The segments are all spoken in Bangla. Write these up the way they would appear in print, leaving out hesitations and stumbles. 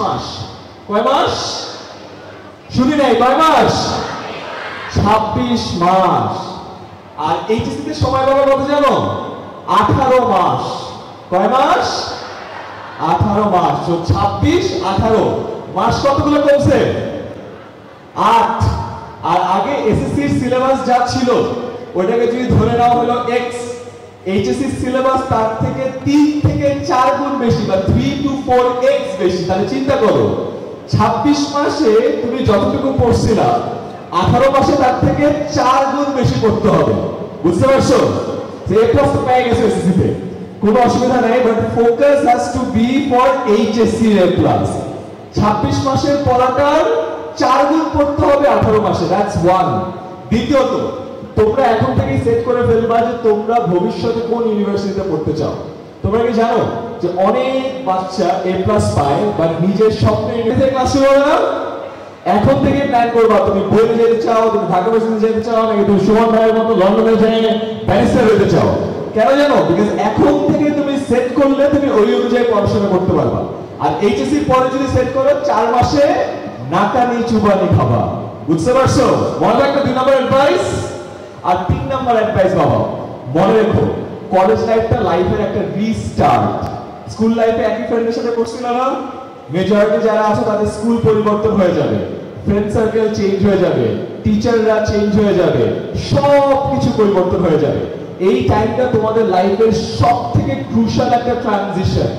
মাস। কয় মাস? শুনি নাই, কয় মাস? 26 মাস। আর এইচএসসি তে সময় পাবে কত জানো? 18 মাস। কয় মাস? 18 মাস। তো 26 18 মাস কতগুলো কমছে? 8। আর আগে এসএসসি এর সিলেবাস যা ছিল ওটাকে যদি ধরে নাও হলো x, এইচএসসি সিলেবাস তার থেকে 3 থেকে 4 গুণ বেশি বা 3 to 4x বেশি। তাহলে চিন্তা করো 26 মাসে তুমি যতটুকু পড়ছিলা 18 মাসে তার থেকে 4 গুণ বেশি পড়তে হবে। বুঝতে পারছো? যে এ প্লাস তো পেয়ে গেছে এসএসসি তে, কোনো অসুবিধা নাই, but focus has to be for HSC A plus. 26 মাসের পড়াটার 4 গুণ পড়তে হবে 18 মাসে, দ্যাটস ওয়ান। দ্বিতীয়ত, তোমরা এখন থেকেই সেট করে ফেলবা যে তোমরা ভবিষ্যতে কোন ইউনিভার্সিটিতে পড়তে চাও। তোমরা কি জানো যে অনেক বাচ্চা এ প্লাস পায় বাট নিজের স্বপ্নে ইউনিভার্সিটিতে ক্লাস শুরু হবে না? এখন থেকে প্ল্যান করবা তুমি বইয়ে যেতে চাও, তুমি ঢাকা ইউনিভার্সিটিতে যেতে চাও, নাকি তুমি সুমন ভাইয়ের মতো লন্ডনে যেয়ে ব্যারিস্টার হতে চাও। কেন জানো? বিকজ এখন থেকে তুমি সেট করলে তুমি ওই অনুযায়ী পড়াশোনা করতে পারবা। আর এইচএসসি পরে যদি সেট করো 4 মাসে নাকানি চুবানি খাবা। বুঝতে পারছো? মনে রাখবে 2 নম্বর অ্যাডভাইস। আর 3 নম্বর অ্যাডভাইস বাবা, মনে রেখো কলেজ লাইফটা লাইফের একটা রিস্টার্ট। স্কুল লাইফে একই ফ্রেন্ডের সাথে পড়ছিল না? মেজরিটি যারা আছে তাদের স্কুল পরিবর্তন হয়ে যাবে, ফ্রেন্ড সার্কেল চেঞ্জ হয়ে যাবে, টিচাররা চেঞ্জ হয়ে যাবে, সব কিছু পরিবর্তন হয়ে যাবে। এই টাইমটা তোমাদের লাইফের সবথেকে ক্রুশাল একটা ট্রানজিশন।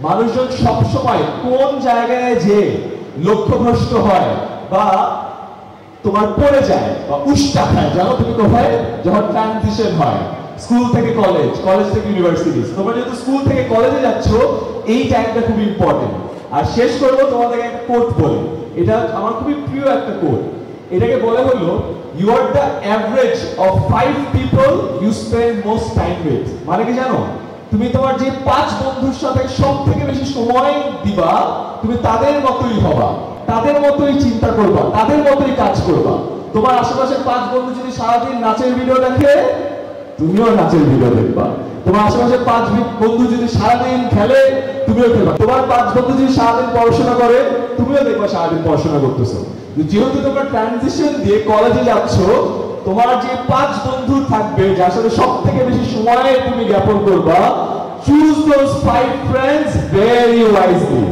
মানুষজন সবসময় কোন জায়গায় যে লক্ষ্যভ্রষ্ট হয় বা তোমার পড়ে যায় বা উষ্টা খায়, জানো তুমি কোথায়? যখন ট্রানজিশন হয় স্কুল থেকে কলেজ, কলেজ থেকে ইউনিভার্সিটি। তোমরা যেহেতু স্কুল থেকে কলেজে যাচ্ছ, এই টাইমটা খুব ইম্পর্টেন্ট। আর শেষ করবো তোমাদেরকে একটা কোট বলে, এটা আমার খুবই প্রিয় একটা কোট। এটাকে বলে হলো you are the average of 5 people you spend most time with. মানে কি জানো? তুমি তোমার যে 5 বন্ধুর সাথে সব থেকে বেশি সময় দিবা, তুমি তাদের মতোই হবা, তাদের মতোই চিন্তা করবা, তাদের মতোই কাজ করবা। তোমার আশেপাশে 5 বন্ধু যদি সারাদিন নাচের ভিডিও দেখে, তুমিও নাচের ভিডিও দেখবা। তোমার আশেপাশে 5 বন্ধু যদি সারাদিন খেলে, তুমিও খেলবা। তোমার 5 বন্ধু যদি সারাদিন পড়াশোনা করে, তুমিও দেখবা সারাদিন পড়াশোনা করতেছো। যেহেতু তোমরা ট্রানজিশন দিয়ে কলেজে যাচ্ছ, তোমার যে 5 বন্ধু থাকবে যার সাথে সব থেকে বেশি সময় তুমি জ্ঞাপন করবা, choose those 5 friends very wisely.